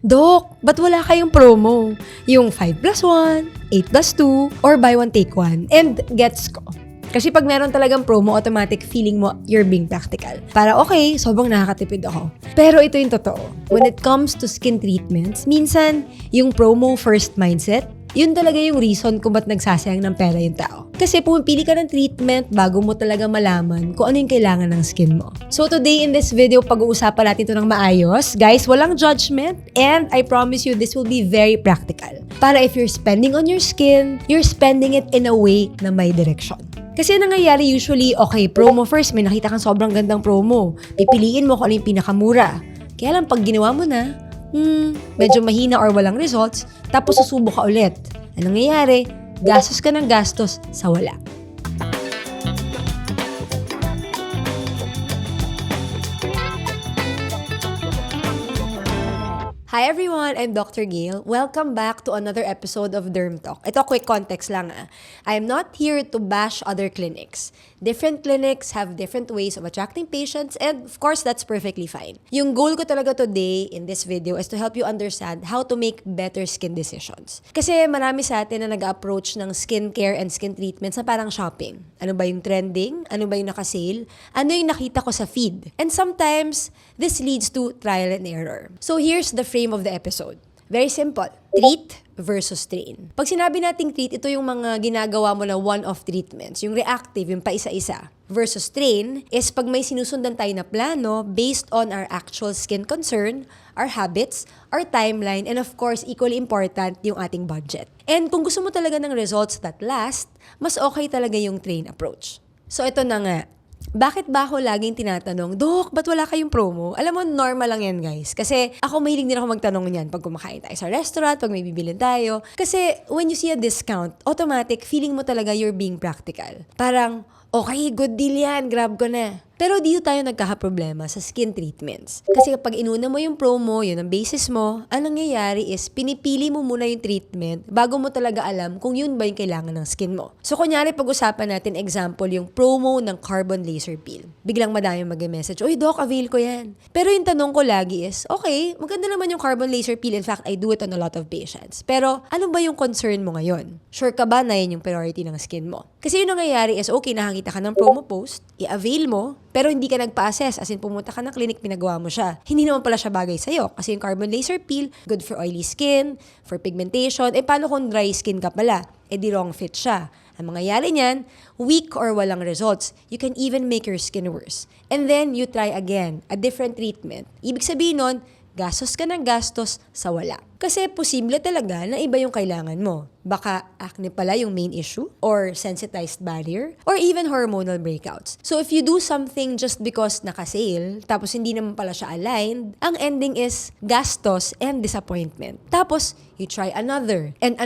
Dok, ba't wala kayong promo? Yung 5+1, 8+2, or buy one take one. And gets ko. Kasi pag meron talagang promo, automatic feeling mo you're being practical. Para okay, sobrang nakakatipid ako. Pero ito yung totoo. When it comes to skin treatments, minsan yung promo first mindset, yun talaga yung reason kung ba't nagsasayang ng pera yung tao. Kasi pumipili ka ng treatment bago mo talaga malaman kung ano yung kailangan ng skin mo. So today in this video, pag-uusapan natin ito ng maayos. Guys, walang judgment and I promise you this will be very practical. Para if you're spending on your skin, you're spending it in a way na may direction. Kasi nangyayari usually, okay, promo first, may nakita kang sobrang gandang promo. Pipiliin mo kung ano yung pinakamura. Kaya lang pag ginawa mo na, medyo mahina or walang results, tapos susubo ka ulit. Anong nangyayari? Gastos ka ng gastos sa wala. Hi everyone, I'm Dr. Gail. Welcome back to another episode of Derm Talk. Ito, quick context lang I'm not here to bash other clinics. Different clinics have different ways of attracting patients and of course, that's perfectly fine. Yung goal ko talaga today in this video is to help you understand how to make better skin decisions. Kasi marami sa atin na nag-approach ng skincare and skin treatments na parang shopping. Ano ba yung trending? Ano ba yung nakasale? Ano yung nakita ko sa feed? And sometimes, this leads to trial and error. So here's the frame of the episode. Very simple. Treat versus train. Pag sinabi nating treat, ito yung mga ginagawa mo na one-off treatments. Yung reactive, yung paisa-isa. Versus train is pag may sinusundan tayo na plano based on our actual skin concern, our habits, our timeline, and of course, equally important, yung ating budget. And kung gusto mo talaga ng results that last, mas okay talaga yung train approach. So ito na nga. Bakit ba ako laging tinatanong, Dok, ba't wala kayong promo? Alam mo, normal lang yan, guys. Kasi ako mahilig din ako magtanong niyan pag kumakain tayo sa restaurant, pag may bibilin tayo. Kasi when you see a discount, automatic, feeling mo talaga you're being practical. Parang, okay, good deal yan, grab ko na. Pero dito tayo nagkakaproblema sa skin treatments. Kasi kapag inuna mo yung promo, yun ang basis mo, ang nangyayari is pinipili mo muna yung treatment bago mo talaga alam kung yun ba yung kailangan ng skin mo. So kunyari pag-usapan natin example yung promo ng carbon laser peel. Biglang madami mag-message, "Oy Doc, avail ko yan." Pero yung tanong ko lagi is, okay, maganda naman yung carbon laser peel. In fact, I do it on a lot of patients. Pero ano ba yung concern mo ngayon? Sure ka ba na yun yung priority ng skin mo? Kasi yung nangyayari is, okay, nakakita ka ng promo post, i-avail mo, pero hindi ka nagpa-assess, as in pumunta ka ng clinic, pinagawa mo siya. Hindi naman pala siya bagay sa'yo. Kasi yung carbon laser peel, good for oily skin, for pigmentation. Paano kung dry skin ka pala? Di wrong fit siya. Ang mangyayari niyan, weak or walang results. You can even make your skin worse. And then, you try again, a different treatment. Ibig sabihin nun, gastos ka ng gastos sa wala. Kasi posible talaga na iba yung kailangan mo. Baka acne pala yung main issue, or sensitized barrier, or even hormonal breakouts. So if you do something just because naka-sale, tapos hindi naman pala siya aligned, ang ending is gastos and disappointment. Tapos, you try another, and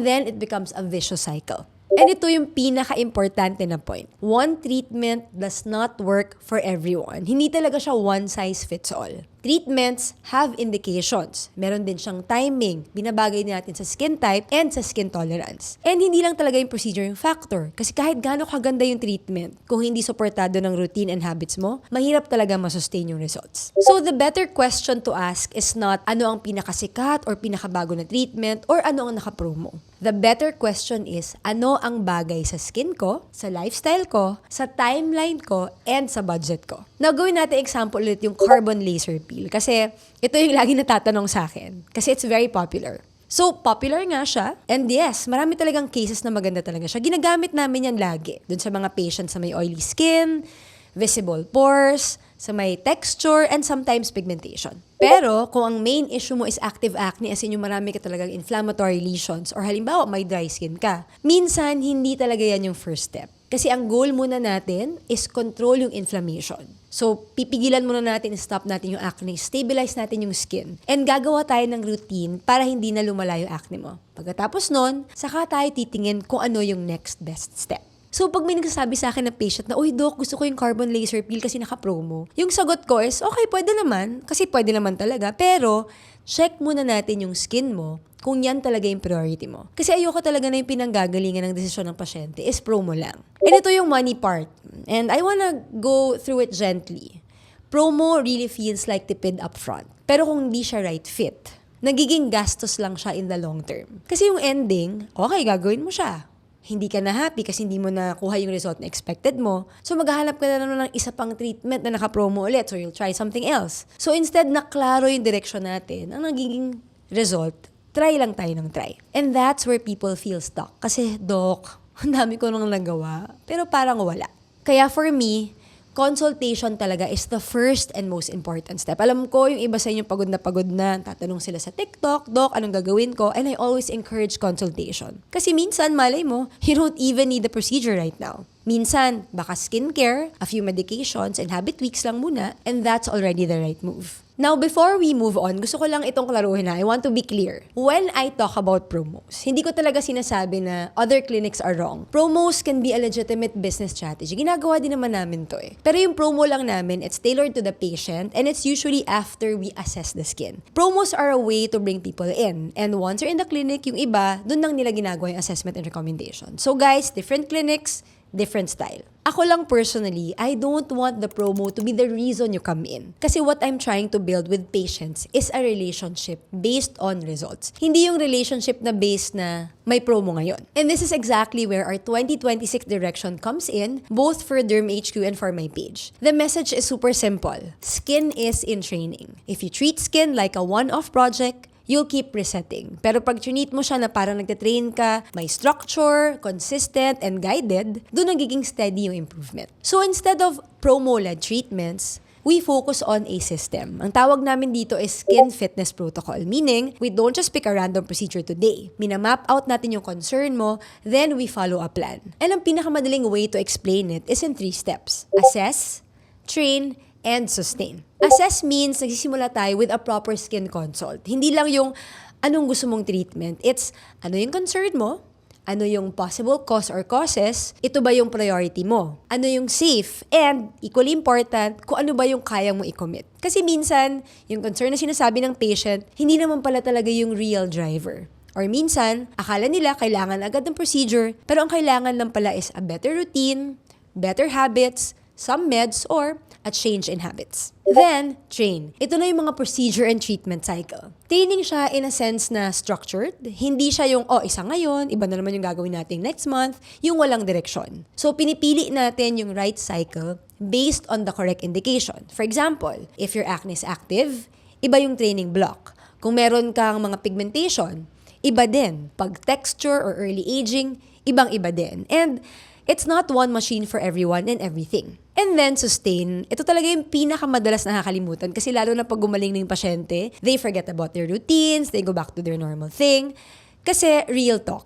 then it becomes a vicious cycle. And ito yung pinaka-importante na point. One treatment does not work for everyone. Hindi talaga siya one size fits all. Treatments have indications. Meron din siyang timing. Binabagay natin sa skin type and sa skin tolerance. And hindi lang talaga yung procedure yung factor. Kasi kahit gaano kaganda yung treatment, kung hindi suportado ng routine and habits mo, mahirap talaga masustain yung results. So the better question to ask is not ano ang pinakasikat or pinakabago na treatment or ano ang nakapromo. The better question is ano ang bagay sa skin ko, sa lifestyle ko, sa timeline ko, and sa budget ko. Now, gawin natin example ulit yung carbon laser peel. Kasi ito yung lagi natatanong sa akin. Kasi it's very popular. So, popular nga siya. And yes, marami talagang cases na maganda talaga siya. Ginagamit namin yan lagi. Dun sa mga patients sa may oily skin, visible pores, sa may texture, and sometimes pigmentation. Pero, kung ang main issue mo is active acne, as in yung marami ka talagang inflammatory lesions, or halimbawa may dry skin ka, minsan hindi talaga yan yung first step. Kasi ang goal muna natin is control yung inflammation. So, pipigilan muna natin, stop natin yung acne, stabilize natin yung skin, and gagawa tayo ng routine para hindi na lumala yung acne mo. Pagkatapos nun, saka tayo titingin kung ano yung next best step. So, pag may nagsasabi sa akin na patient na, "Uy, Doc, gusto ko yung carbon laser peel kasi naka-promo." Yung sagot ko is, okay, pwede naman. Kasi pwede naman talaga. Pero, check muna natin yung skin mo kung yan talaga yung priority mo. Kasi ayoko talaga na yung pinanggagalingan ng desisyon ng pasyente is promo lang. And ito yung money part. And I wanna go through it gently. promo really feels like tipid upfront. Pero kung hindi siya right fit, nagiging gastos lang siya in the long term. Kasi yung ending, okay, gagawin mo siya. Hindi ka na happy kasi hindi mo nakuha yung result na expected mo. So maghahanap ka na naman ng isa pang treatment na naka-promo ulit. So you'll try something else. So instead na klaro yung direction natin, ang nagiging result, try lang tayo ng try. And that's where people feel stuck. Kasi, Doc, ang dami ko nang nagawa, pero parang wala. Kaya for me, consultation talaga is the first and most important step. Alam ko, yung iba sa inyo pagod na, tatanong sila sa TikTok, Doc, anong gagawin ko? And I always encourage consultation. Kasi minsan, malay mo, you don't even need the procedure right now. Minsan, baka skincare, a few medications, and habit tweaks lang muna, and that's already the right move. Now, before we move on, gusto ko lang itong klaruhin na. I want to be clear. When I talk about promos, hindi ko talaga sinasabi na other clinics are wrong. Promos can be a legitimate business strategy. Ginagawa din naman namin to eh. Pero yung promo lang namin, it's tailored to the patient and it's usually after we assess the skin. Promos are a way to bring people in. And once you're in the clinic, yung iba, dun lang nila ginagawa yung assessment and recommendation. So guys, different clinics, different style. Ako lang personally, I don't want the promo to be the reason you come in. Kasi what I'm trying to build with patients is a relationship based on results. Hindi yung relationship na based na may promo ngayon. And this is exactly where our 2026 direction comes in, both for Derm HQ and for my page. The message is super simple. Skin is in training. If you treat skin like a one-off project, you'll keep resetting. Pero pag treat mo siya na parang nagtitrain ka, may structure, consistent, and guided, doon nagiging steady yung improvement. So instead of promo-led treatments, we focus on a system. Ang tawag namin dito is skin fitness protocol. Meaning, we don't just pick a random procedure today. Minamap out natin yung concern mo, then we follow a plan. And ang pinakamadaling way to explain it is in 3 steps. Assess, train, and sustain. Assess means nagsisimula tayo with a proper skin consult. Hindi lang yung anong gusto mong treatment. It's ano yung concern mo, ano yung possible cause or causes, ito ba yung priority mo, ano yung safe, and equally important, kung ano ba yung kaya mo i-commit. Kasi minsan, yung concern na sinasabi ng patient, hindi naman pala talaga yung real driver. Or minsan, akala nila kailangan agad ng procedure, pero ang kailangan lang pala is a better routine, better habits, some meds, or a change in habits. Then, train. Ito na yung mga procedure and treatment cycle. Training siya in a sense na structured. Hindi siya yung, isa ngayon, iba na naman yung gagawin natin next month, yung walang direksyon. So, pinipili natin yung right cycle based on the correct indication. For example, if your acne is active, iba yung training block. Kung meron kang mga pigmentation, iba din. Pag texture or early aging, ibang-iba din. And it's not one machine for everyone and everything. And then, sustain. Ito talaga yung pinakamadalas nakakalimutan kasi lalo na pag gumaling ng pasyente, they forget about their routines, they go back to their normal thing. Kasi, real talk.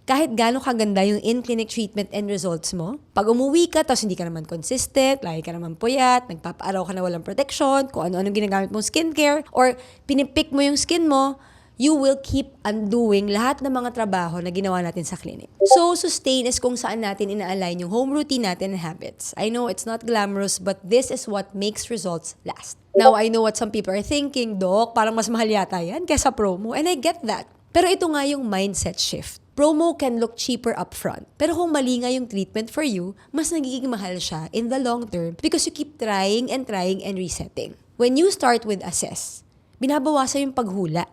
Kahit gano'ng kaganda yung in-clinic treatment and results mo, pag umuwi ka, tapos hindi ka naman consistent, lagi ka naman puyat, nagpapaaraw ka na walang protection, kung ano-ano ginagamit mong skincare, or pinipick mo yung skin mo, you will keep undoing lahat ng mga trabaho na ginawa natin sa clinic. So, sustain is kung saan natin ina-align yung home routine natin and habits. I know it's not glamorous, but this is what makes results last. Now, I know what some people are thinking, Doc, parang mas mahal yata yan kaysa promo, and I get that. Pero ito nga yung mindset shift. Promo can look cheaper upfront, pero kung mali nga yung treatment for you, mas nagiging mahal siya in the long term because you keep trying and resetting. When you start with assess, binabawasan yung paghula.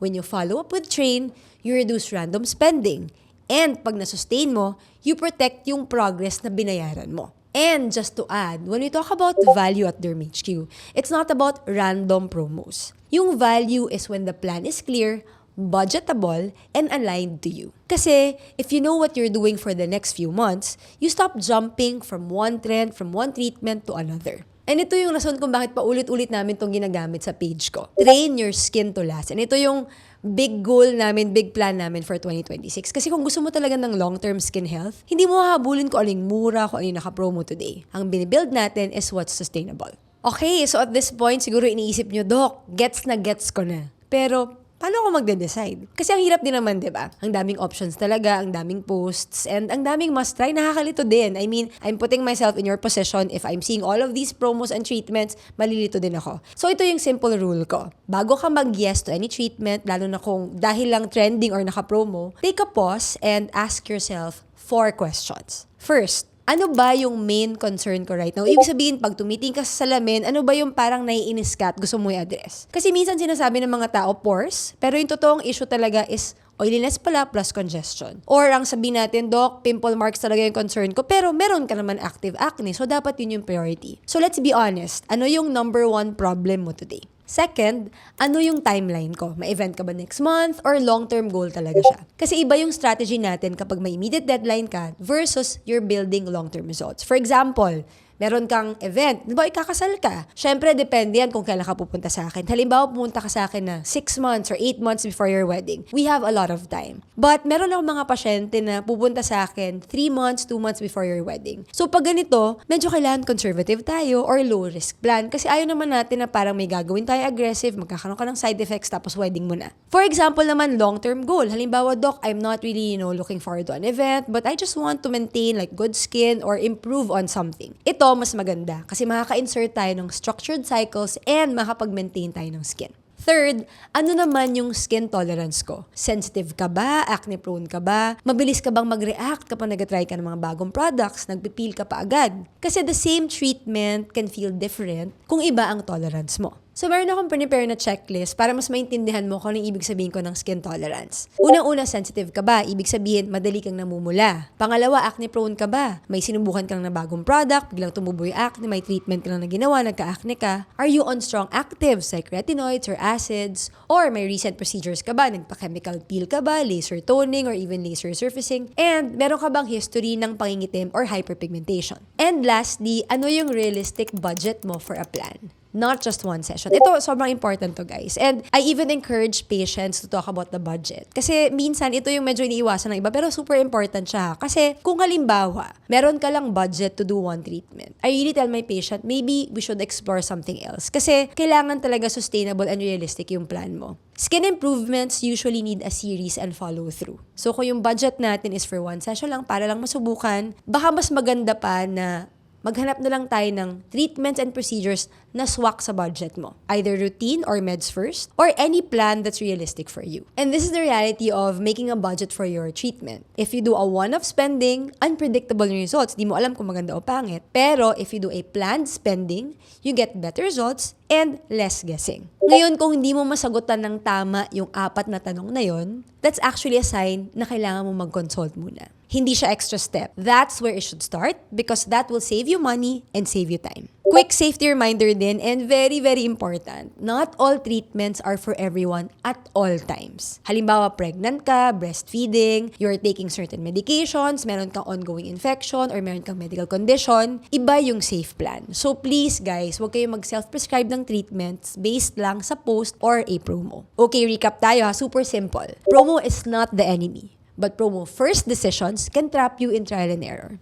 When you follow up with train, you reduce random spending. And pag na-sustain mo, you protect yung progress na binayaran mo. And just to add, when we talk about value at Derm HQ, it's not about random promos. Yung value is when the plan is clear, budgetable, and aligned to you. Kasi if you know what you're doing for the next few months, you stop jumping from one trend, from one treatment to another. And ito yung rason kung bakit paulit-ulit namin itong ginagamit sa page ko. Train your skin to last. And ito yung big goal namin, big plan namin for 2026. Kasi kung gusto mo talaga ng long-term skin health, hindi mo hahabulin kung aling mura, kung aling naka-promo today. Ang binibuild natin is what's sustainable. Okay, so at this point, siguro iniisip nyo, Doc, gets na gets ko na. Pero paano ako magde-decide? Kasi ang hirap din naman, di ba? Ang daming options talaga, ang daming posts, and ang daming must-try, nakakalito din. I mean, I'm putting myself in your position. If I'm seeing all of these promos and treatments, malilito din ako. So, ito yung simple rule ko. Bago ka mag-yes to any treatment, lalo na kung dahil lang trending or naka-promo, take a pause and ask yourself 4 questions. First, Ano ba yung main concern ko right now? Ibig sabihin, pag tumitingin ka sa salamin, ano ba yung parang naiinis ka at gusto mo i-address? Kasi minsan sinasabi ng mga tao, pores, pero yung totoong issue talaga is oiliness pala plus congestion. Or ang sabihin natin, Doc, pimple marks talaga yung concern ko, pero meron ka naman active acne, so dapat yun yung priority. So let's be honest, ano yung number one problem mo today? Second, ano yung timeline ko? May event ka ba next month or long-term goal talaga siya? Kasi iba yung strategy natin kapag may immediate deadline ka versus you're building long-term results. For example, meron kang event, di ba ikakasal ka? Syempre, depende yan kung kailan ka pupunta sa akin. Halimbawa, pumunta ka sa akin na 6 months or 8 months before your wedding. We have a lot of time. But meron akong mga pasyente na pupunta sa akin 3 months, 2 months before your wedding. So pag ganito, medyo kailangan conservative tayo or low risk plan kasi ayaw naman natin na parang may gagawin tayo aggressive, magkakaroon ka ng side effects tapos wedding mo na. For example naman, long-term goal. Halimbawa, Doc, I'm not really, looking forward to an event, but I just want to maintain like good skin or improve on something. Ito, mas maganda kasi makaka-insert tayo ng structured cycles and makapag-maintain tayo ng skin. Third, ano naman yung skin tolerance ko? Sensitive ka ba? Acne prone ka ba? Mabilis ka bang mag-react kapag nag-try ka ng mga bagong products? Nagpipil ka pa agad? Kasi the same treatment can feel different kung iba ang tolerance mo. So, meron akong prepare na checklist para mas maintindihan mo kung anong ibig sabihin ko ng skin tolerance. Unang-una, sensitive ka ba? Ibig sabihin, madali kang namumula. Pangalawa, acne prone ka ba? May sinubukan kang na bagong product, biglang tumubo yung acne, may treatment ka lang na ginawa, nagka-acne ka. Are you on strong actives like retinoids or acids? Or may recent procedures ka ba? Nagpa-chemical peel ka ba? Laser toning or even laser surfacing? And meron ka bang history ng pangingitim or hyperpigmentation? And lastly, ano yung realistic budget mo for a plan? Not just one session. Ito, sobrang important to, guys. And I even encourage patients to talk about the budget. Kasi minsan, ito yung medyo iniiwasan ng iba, pero super important siya. Kasi kung halimbawa, meron ka lang budget to do one treatment, I really tell my patient, maybe we should explore something else. Kasi kailangan talaga sustainable and realistic yung plan mo. Skin improvements usually need a series and follow through. So kung yung budget natin is for one session lang, para lang masubukan, baka mas maganda pa na maghanap na lang tayo ng treatments and procedures na swak sa budget mo. Either routine or meds first, or any plan that's realistic for you. And this is the reality of making a budget for your treatment. If you do a one-off spending, unpredictable yung results. Di mo alam kung maganda o pangit. Pero if you do a planned spending, you get better results and less guessing. Ngayon, kung hindi mo masagutan ng tama yung 4 na tanong na yon, that's actually a sign na kailangan mo mag-consult muna. Hindi siya extra step. That's where it should start because that will save you money and save you time. Quick safety reminder din and very, very important. Not all treatments are for everyone at all times. Halimbawa, pregnant ka, breastfeeding, you're taking certain medications, meron kang ongoing infection or meron kang medical condition, iba yung safe plan. So please guys, huwag kayong mag-self-prescribe ng treatments based lang sa post or a promo. Okay, recap tayo ha. Super simple. Promo is not the enemy. But promo first decisions can trap you in trial and error.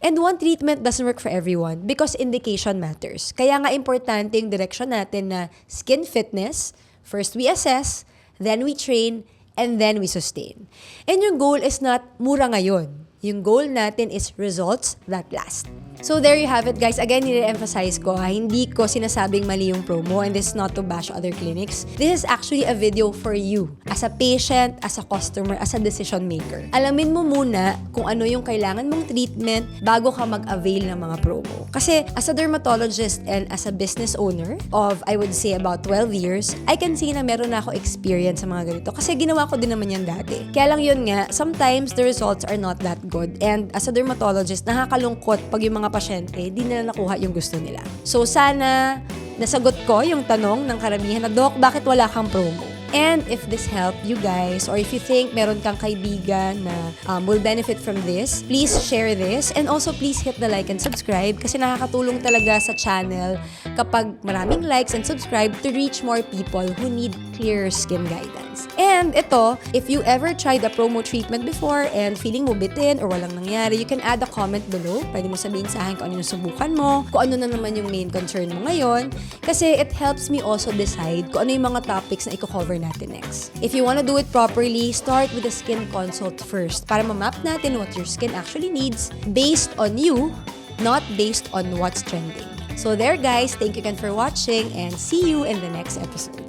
And one treatment doesn't work for everyone because indication matters. Kaya nga importante yung direction natin na skin fitness, first we assess, then we train, and then we sustain. And yung goal is not mura ngayon. Yung goal natin is results that last. So there you have it guys. Again, nire-emphasize ko hindi ko sinasabing mali yung promo and this is not to bash other clinics. This is actually a video for you as a patient, as a customer, as a decision maker. Alamin mo muna kung ano yung kailangan mong treatment bago ka mag-avail ng mga promo. Kasi as a dermatologist and as a business owner of, I would say, about 12 years, I can see na meron na ako experience sa mga ganito. Kasi ginawa ko din naman yan dati. Kaya lang yun nga, sometimes the results are not that good. And as a dermatologist, nakakalungkot pag yung mga pasyente, di nila nakuha yung gusto nila. So sana nasagot ko yung tanong ng karamihan na, Doc, bakit wala kang promo? And if this helped you guys, or if you think meron kang kaibigan na will benefit from this, please share this. And also, please hit the like and subscribe kasi nakakatulong talaga sa channel kapag maraming likes and subscribe to reach more people who need clear skin guidance. And ito, if you ever tried a promo treatment before and feeling mo bitin or walang nangyari, you can add a comment below. Pwede mo sabihin sa akin kung ano yung subukan mo, kung ano na naman yung main concern mo ngayon. Kasi it helps me also decide kung ano yung mga topics na i-cover natin next. If you wanna do it properly, start with a skin consult first para ma-map natin what your skin actually needs based on you, not based on what's trending. So there guys, thank you again for watching and see you in the next episode.